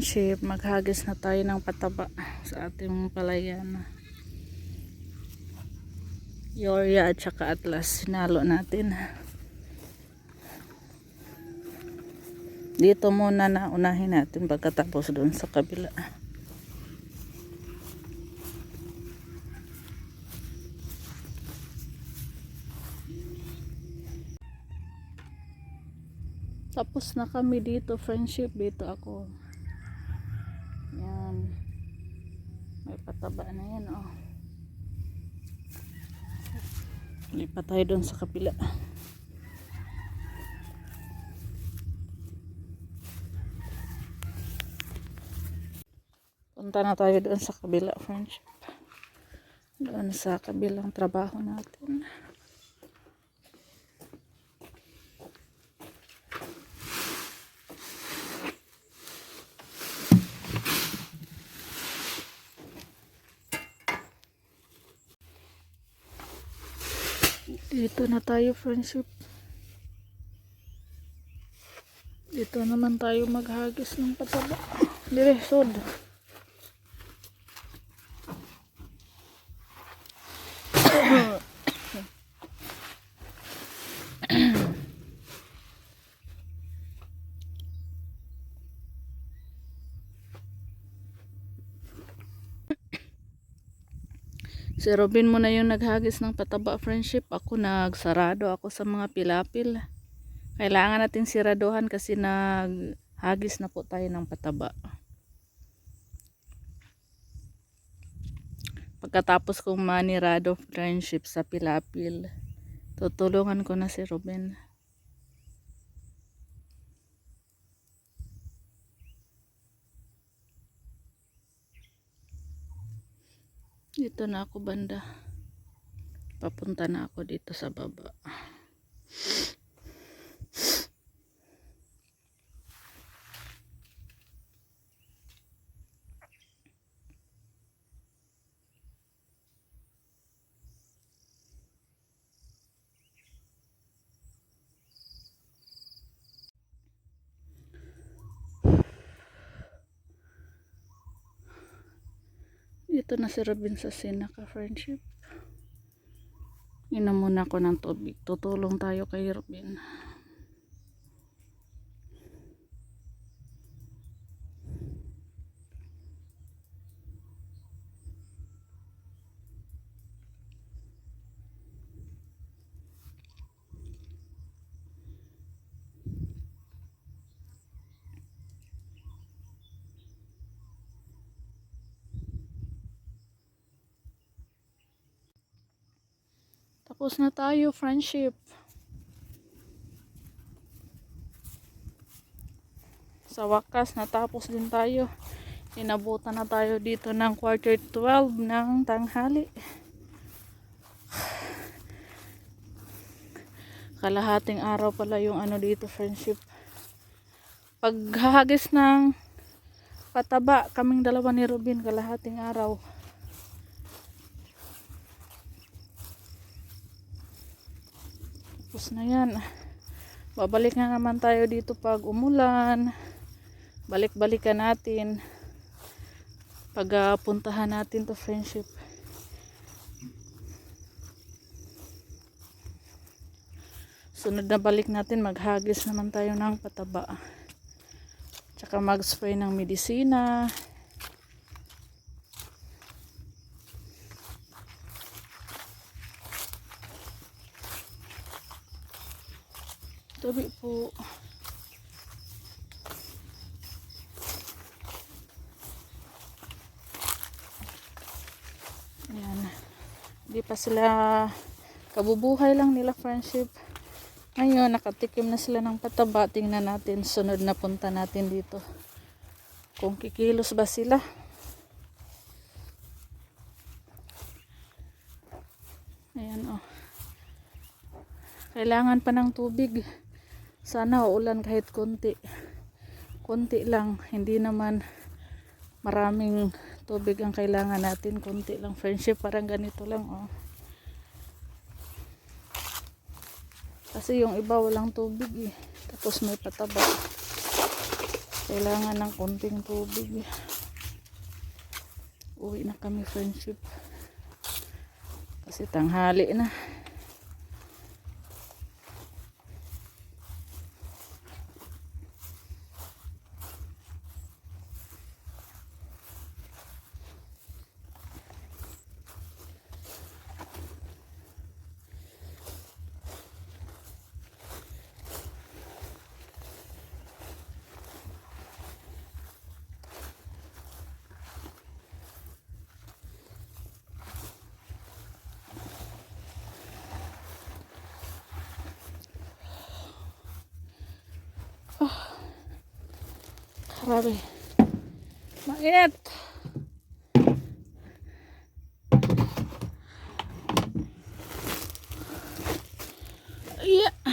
friendship, maghagis na tayo ng pataba sa ating palayan. Urea at saka Atlas, sinalo natin. Dito muna na unahin natin pagkatapos doon sa kabila. Tapos na kami dito, friendship. Dito ako. Yan. May pataba na yan, oh. Lipat tayo doon sa kabila. Punta na tayo doon sa kabila, friendship. Doon sa kabilang trabaho natin. Dito na tayo, friendship. Dito naman tayo maghagis ng pataba. Dire, sod. Si Robin mo na yung naghagis ng pataba, friendship. Ako nagsarado ako sa mga pilapil. Kailangan natin siraduhan kasi naghagis na po tayo ng pataba. Pagkatapos kong manirado, friendship, sa pilapil, tutulungan ko na si Robin. Dito na ako banda. Papunta na ako dito sa baba. Dito na si Robin sa Sinaka, friendship. Inom muna ako ng tubig. Tutulong tayo kay Robin. Tapos na tayo, friendship. Sa wakas, natapos din tayo. Inabutan na tayo dito ng 11:45 ng tanghali. Kalahating araw pala yung ano dito, friendship. Paghahagis ng pataba, kaming dalawa ni Robin, kalahating araw. Tapos na yan. Babalik na naman tayo dito pag umulan. Balik-balikan natin. Pag puntahan natin to, friendship. Sunod na balik natin, maghagis naman tayo ng pataba. Tsaka mag-spray ng medisina. Tabi po. Ayan. Hindi pa sila, kabubuhay lang nila, friendship. Ngayon, nakatikim na sila ng pataba. Tingnan natin, sunod na punta natin dito. Kung kikilos ba sila. Ayan, oh. Kailangan pa ng tubig. Sana uulan kahit konti. Konti lang. Hindi naman maraming tubig ang kailangan natin. Konti lang, friendship. Parang ganito lang, oh. Kasi yung iba walang tubig, eh. Tapos may pataba. Kailangan ng konting tubig. Uwi na kami, friendship. Kasi tanghali na. Grabe. Mainit. Yeah.